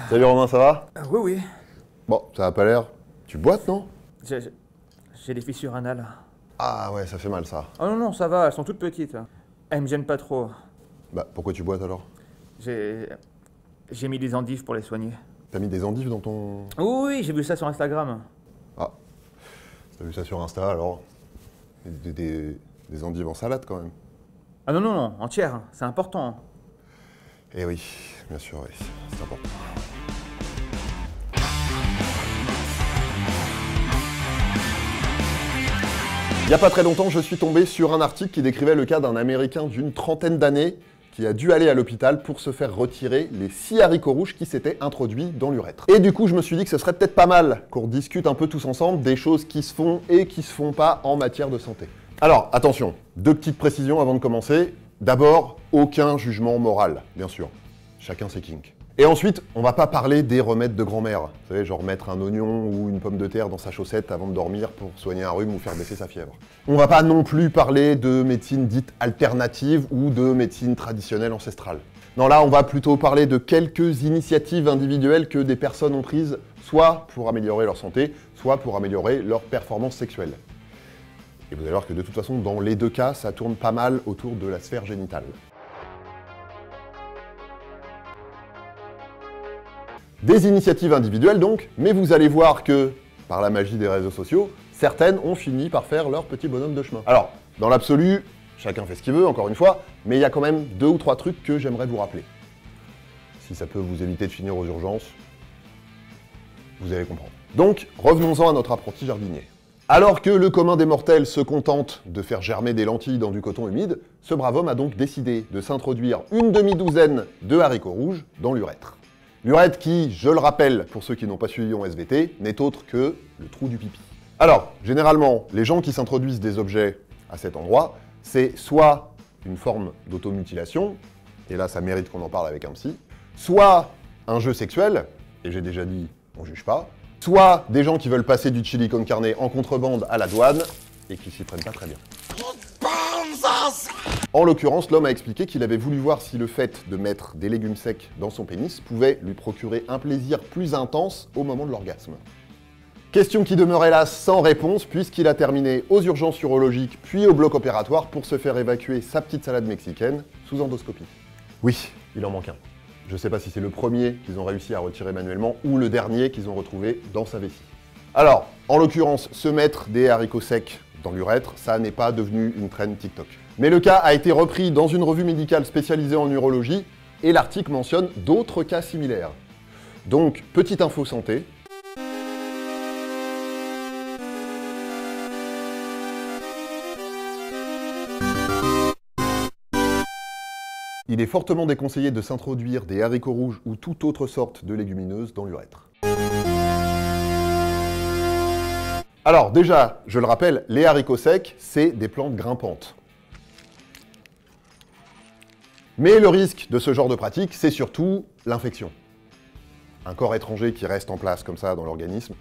Salut Romain, ça va? Oui, oui. Bon, ça a pas l'air. Tu boites, non? J'ai des fissures anales. Ah ouais, ça fait mal ça. Oh non, non, ça va, elles sont toutes petites. Elles me gênent pas trop. Bah, pourquoi tu boites alors? J'ai mis des endives pour les soigner. T'as mis des endives dans ton... Oui, oui, j'ai vu ça sur Instagram. Ah, t'as vu ça sur Insta alors? Des endives en salade quand même. Ah non, non, non, entières, c'est important. Eh oui, bien sûr, oui, c'est important. Il n'y a pas très longtemps, je suis tombé sur un article qui décrivait le cas d'un Américain d'une trentaine d'années qui a dû aller à l'hôpital pour se faire retirer les 6 haricots rouges qui s'étaient introduits dans l'urètre. Et du coup, je me suis dit que ce serait peut-être pas mal qu'on discute un peu tous ensemble des choses qui se font et qui se font pas en matière de santé. Alors, attention, 2 petites précisions avant de commencer. D'abord, aucun jugement moral, bien sûr. Chacun ses kinks. Et ensuite, on va pas parler des remèdes de grand-mère. Vous savez, genre mettre un oignon ou une pomme de terre dans sa chaussette avant de dormir pour soigner un rhume ou faire baisser sa fièvre. On va pas non plus parler de médecine dite alternative ou de médecine traditionnelle ancestrale. Non, là, on va plutôt parler de quelques initiatives individuelles que des personnes ont prises, soit pour améliorer leur santé, soit pour améliorer leur performance sexuelle. Et vous allez voir que de toute façon, dans les 2 cas, ça tourne pas mal autour de la sphère génitale. Des initiatives individuelles donc, mais vous allez voir que, par la magie des réseaux sociaux, certaines ont fini par faire leur petit bonhomme de chemin. Alors, dans l'absolu, chacun fait ce qu'il veut, encore une fois, mais il y a quand même 2 ou 3 trucs que j'aimerais vous rappeler. Si ça peut vous éviter de finir aux urgences, vous allez comprendre. Donc, revenons-en à notre apprenti jardinier. Alors que le commun des mortels se contente de faire germer des lentilles dans du coton humide, ce brave homme a donc décidé de s'introduire une demi-douzaine de haricots rouges dans l'urètre. L'urètre qui, je le rappelle, pour ceux qui n'ont pas suivi en SVT, n'est autre que le trou du pipi. Alors, généralement, les gens qui s'introduisent des objets à cet endroit, c'est soit une forme d'automutilation, et là ça mérite qu'on en parle avec un psy, soit un jeu sexuel, et j'ai déjà dit, on juge pas, soit des gens qui veulent passer du chili con carne en contrebande à la douane, et qui s'y prennent pas très bien. En l'occurrence, l'homme a expliqué qu'il avait voulu voir si le fait de mettre des légumes secs dans son pénis pouvait lui procurer un plaisir plus intense au moment de l'orgasme. Question qui demeure hélas sans réponse puisqu'il a terminé aux urgences urologiques puis au bloc opératoire pour se faire évacuer sa petite salade mexicaine sous endoscopie. Oui, il en manque un. Je sais pas si c'est le premier qu'ils ont réussi à retirer manuellement ou le dernier qu'ils ont retrouvé dans sa vessie. Alors, en l'occurrence, se mettre des haricots secs dans l'urètre, ça n'est pas devenu une trend TikTok. Mais le cas a été repris dans une revue médicale spécialisée en urologie et l'article mentionne d'autres cas similaires. Donc, petite info santé. Il est fortement déconseillé de s'introduire des haricots rouges ou toute autre sorte de légumineuse dans l'urètre. Alors déjà, je le rappelle, les haricots secs, c'est des plantes grimpantes. Mais le risque de ce genre de pratique, c'est surtout l'infection. Un corps étranger qui reste en place comme ça dans l'organisme,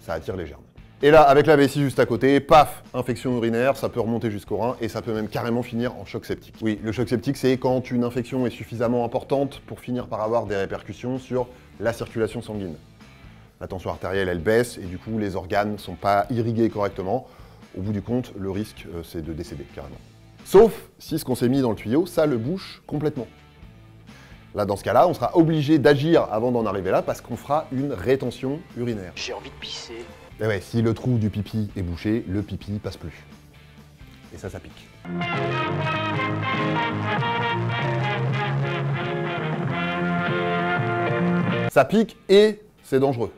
ça attire les germes. Et là, avec la vessie juste à côté, paf, infection urinaire, ça peut remonter jusqu'au rein et ça peut même carrément finir en choc septique. Oui, le choc septique, c'est quand une infection est suffisamment importante pour finir par avoir des répercussions sur la circulation sanguine. La tension artérielle, elle baisse et du coup, les organes ne sont pas irrigués correctement. Au bout du compte, le risque, c'est de décéder carrément. Sauf si ce qu'on s'est mis dans le tuyau, ça le bouche complètement. Là, dans ce cas-là, on sera obligé d'agir avant d'en arriver là parce qu'on fera une rétention urinaire. J'ai envie de pisser. Et ouais, si le trou du pipi est bouché, le pipi passe plus. Et ça pique. Ça pique et c'est dangereux.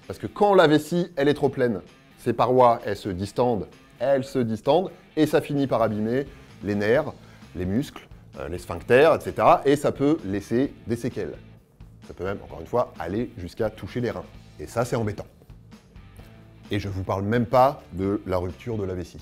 Parce que quand la vessie, elle est trop pleine, ses parois, elles se distendent, et ça finit par abîmer les nerfs, les muscles, les sphincters, etc. Et ça peut laisser des séquelles. Ça peut même, encore une fois, aller jusqu'à toucher les reins. Et ça, c'est embêtant. Et je vous parle même pas de la rupture de la vessie.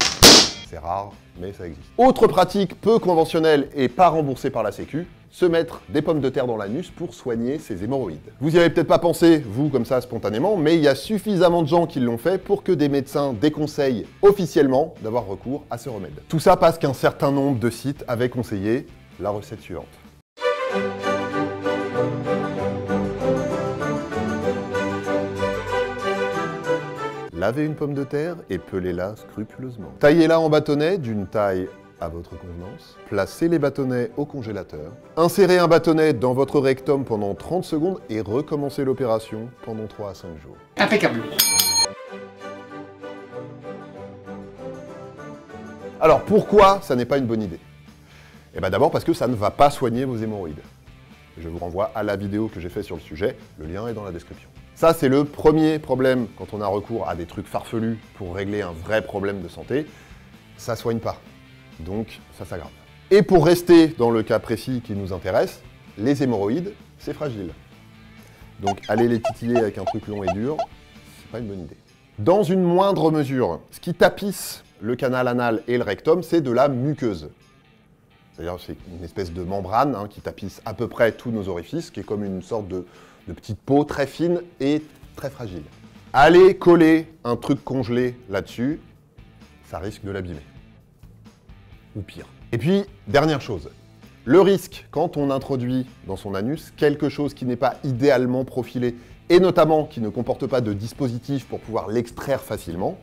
C'est rare, mais ça existe. Autre pratique peu conventionnelle et pas remboursée par la Sécu, se mettre des pommes de terre dans l'anus pour soigner ses hémorroïdes. Vous y avez peut-être pas pensé, vous, comme ça, spontanément, mais il y a suffisamment de gens qui l'ont fait pour que des médecins déconseillent officiellement d'avoir recours à ce remède. Tout ça parce qu'un certain nombre de sites avaient conseillé la recette suivante. lavez une pomme de terre et pelez-la scrupuleusement. Taillez-la en bâtonnets d'une taille à votre convenance. Placez les bâtonnets au congélateur. Insérez un bâtonnet dans votre rectum pendant 30 secondes et recommencez l'opération pendant 3 à 5 jours. Impeccable. Alors pourquoi ça n'est pas une bonne idée? Eh bien d'abord parce que ça ne va pas soigner vos hémorroïdes. Je vous renvoie à la vidéo que j'ai faite sur le sujet, le lien est dans la description. Ça c'est le premier problème quand on a recours à des trucs farfelus pour régler un vrai problème de santé. Ça soigne pas. Donc ça s'aggrave. Et pour rester dans le cas précis qui nous intéresse, les hémorroïdes, c'est fragile. Donc aller les titiller avec un truc long et dur, c'est pas une bonne idée. Dans une moindre mesure, ce qui tapisse le canal anal et le rectum, c'est de la muqueuse. C'est-à-dire c'est une espèce de membrane qui tapisse à peu près tous nos orifices, qui est comme une sorte de petite peau très fine et très fragile. Aller coller un truc congelé là-dessus, ça risque de l'abîmer. Ou pire. Et puis, dernière chose, le risque quand on introduit dans son anus quelque chose qui n'est pas idéalement profilé, et notamment qui ne comporte pas de dispositif pour pouvoir l'extraire facilement,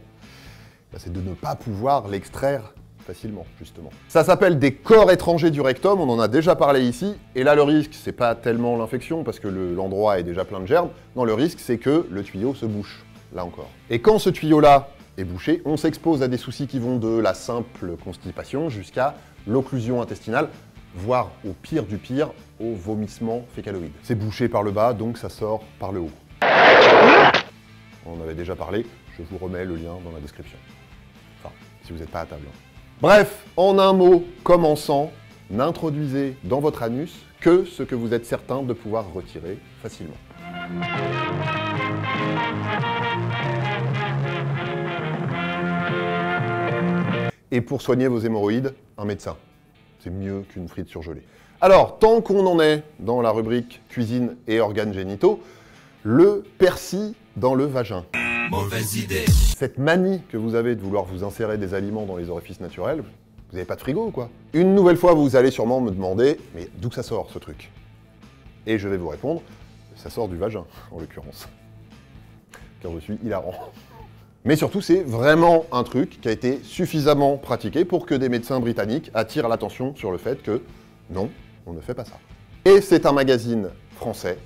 c'est de ne pas pouvoir l'extraire facilement, justement. Ça s'appelle des corps étrangers du rectum, on en a déjà parlé ici, et là le risque, c'est pas tellement l'infection, parce que l'endroit est déjà plein de germes, non, le risque c'est que le tuyau se bouche, là encore. Et quand ce tuyau-là est bouché, on s'expose à des soucis qui vont de la simple constipation jusqu'à l'occlusion intestinale, voire au pire du pire, au vomissement fécaloïde. C'est bouché par le bas, donc ça sort par le haut. On en avait déjà parlé, je vous remets le lien dans la description. Enfin, si vous n'êtes pas à table. Bref, en un mot, commençant, n'introduisez dans votre anus que ce que vous êtes certain de pouvoir retirer facilement. Et pour soigner vos hémorroïdes, un médecin. C'est mieux qu'une frite surgelée. Alors, tant qu'on en est dans la rubrique cuisine et organes génitaux, le persil dans le vagin. Mauvaise idée. Cette manie que vous avez de vouloir vous insérer des aliments dans les orifices naturels, vous n'avez pas de frigo ou quoi? Une nouvelle fois, vous allez sûrement me demander, mais d'où ça sort ce truc? Et je vais vous répondre, ça sort du vagin, en l'occurrence. Car je suis hilarant. Mais surtout, c'est vraiment un truc qui a été suffisamment pratiqué pour que des médecins britanniques attirent l'attention sur le fait que non, on ne fait pas ça. Et c'est un magazine français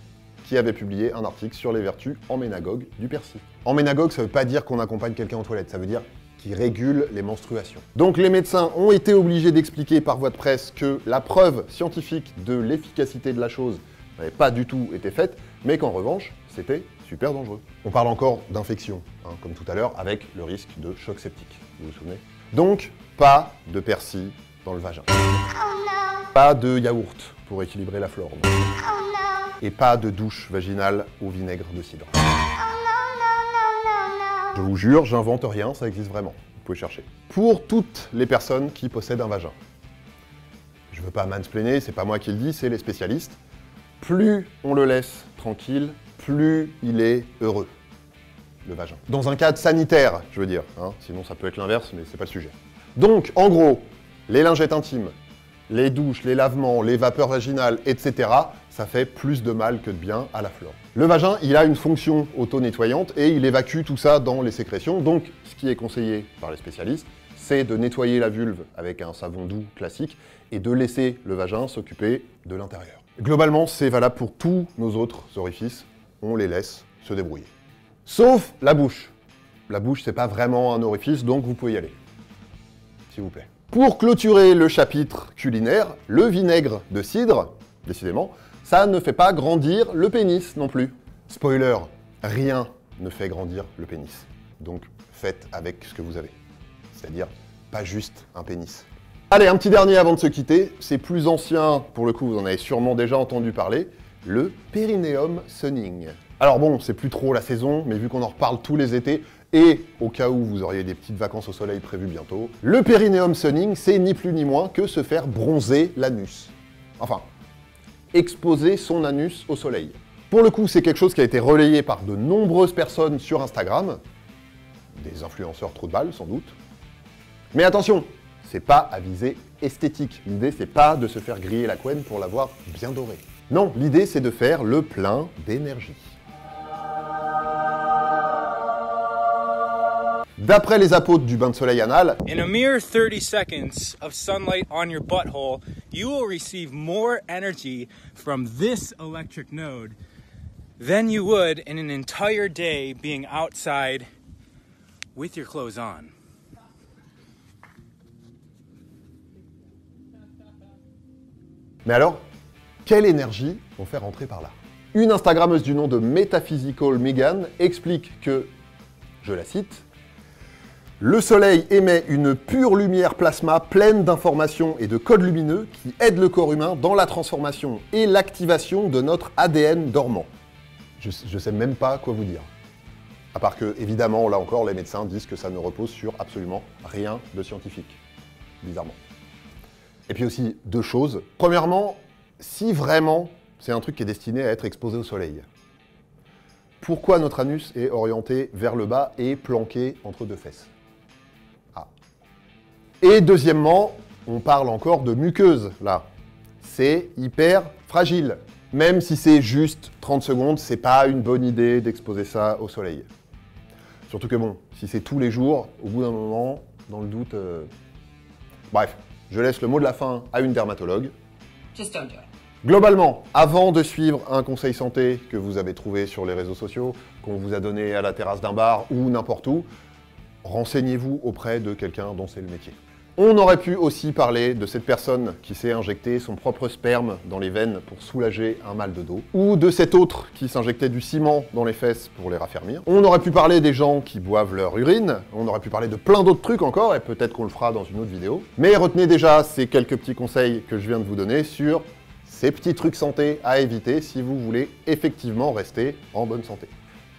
qui avait publié un article sur les vertus emménagogues du persil. Emménagogue, ça ne veut pas dire qu'on accompagne quelqu'un aux toilettes, ça veut dire qu'il régule les menstruations. Donc les médecins ont été obligés d'expliquer par voie de presse que la preuve scientifique de l'efficacité de la chose n'avait pas du tout été faite, mais qu'en revanche, c'était super dangereux. On parle encore d'infection, comme tout à l'heure, avec le risque de choc septique, vous vous souvenez? Donc, pas de persil dans le vagin. Oh no. Pas de yaourt pour équilibrer la flore. Oh no. Et pas de douche vaginale au vinaigre de cidre. Oh no. Je vous jure, j'invente rien, ça existe vraiment. Vous pouvez chercher. Pour toutes les personnes qui possèdent un vagin. Je veux pas mansplainer, c'est pas moi qui le dis, c'est les spécialistes. Plus on le laisse tranquille, plus il est heureux, le vagin. Dans un cadre sanitaire, je veux dire, sinon ça peut être l'inverse, mais c'est pas le sujet. Donc, en gros, les lingettes intimes, les douches, les lavements, les vapeurs vaginales, etc., ça fait plus de mal que de bien à la flore. Le vagin, il a une fonction auto-nettoyante et il évacue tout ça dans les sécrétions, donc ce qui est conseillé par les spécialistes, c'est de nettoyer la vulve avec un savon doux classique et de laisser le vagin s'occuper de l'intérieur. Globalement, c'est valable pour tous nos autres orifices, on les laisse se débrouiller. Sauf la bouche. La bouche, c'est pas vraiment un orifice, donc vous pouvez y aller. S'il vous plaît. Pour clôturer le chapitre culinaire, le vinaigre de cidre, décidément, ça ne fait pas grandir le pénis non plus. Spoiler, rien ne fait grandir le pénis. Donc faites avec ce que vous avez. C'est-à-dire, pas juste un pénis. Allez, un petit dernier avant de se quitter, c'est plus ancien, pour le coup vous en avez sûrement déjà entendu parler, le Perineum sunning. Alors bon, c'est plus trop la saison, mais vu qu'on en reparle tous les étés, et au cas où vous auriez des petites vacances au soleil prévues bientôt, le Perineum sunning, c'est ni plus ni moins que se faire bronzer l'anus. Enfin, exposer son anus au soleil. Pour le coup, c'est quelque chose qui a été relayé par de nombreuses personnes sur Instagram, des influenceurs trou de balle sans doute. Mais attention, c'est pas à visée esthétique. L'idée, c'est pas de se faire griller la couenne pour l'avoir bien dorée. Non, l'idée, c'est de faire le plein d'énergie. D'après les apôtres du bain de soleil anal, in a mere 30 seconds of sunlight on your butthole, you will receive more energy from this electric node than you would in an entire day being outside with your clothes on. mais alors, quelle énergie on fait rentrer par là? Une Instagrammeuse du nom de Metaphysical Megan explique que, je la cite, « Le soleil émet une pure lumière plasma pleine d'informations et de codes lumineux qui aident le corps humain dans la transformation et l'activation de notre ADN dormant. » Je sais même pas quoi vous dire. À part que, évidemment, là encore, les médecins disent que ça ne repose sur absolument rien de scientifique. Bizarrement. Et puis aussi, deux choses. Premièrement, si vraiment c'est un truc qui est destiné à être exposé au soleil, pourquoi notre anus est orienté vers le bas et planqué entre deux fesses? Ah. Et deuxièmement, on parle encore de muqueuse, là. C'est hyper fragile. Même si c'est juste 30 secondes, c'est pas une bonne idée d'exposer ça au soleil. Surtout que bon, si c'est tous les jours, au bout d'un moment, dans le doute... Bref, je laisse le mot de la fin à une dermatologue. Just don't do it. Globalement, avant de suivre un conseil santé que vous avez trouvé sur les réseaux sociaux, qu'on vous a donné à la terrasse d'un bar ou n'importe où, renseignez-vous auprès de quelqu'un dont c'est le métier. On aurait pu aussi parler de cette personne qui s'est injecté son propre sperme dans les veines pour soulager un mal de dos, ou de cet autre qui s'injectait du ciment dans les fesses pour les raffermir. On aurait pu parler des gens qui boivent leur urine, on aurait pu parler de plein d'autres trucs encore, et peut-être qu'on le fera dans une autre vidéo. Mais retenez déjà ces quelques petits conseils que je viens de vous donner sur ces petits trucs santé à éviter si vous voulez effectivement rester en bonne santé.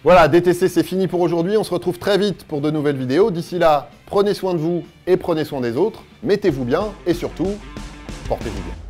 Voilà, DTC c'est fini pour aujourd'hui, on se retrouve très vite pour de nouvelles vidéos. D'ici là, prenez soin de vous et prenez soin des autres, mettez-vous bien et surtout, portez-vous bien.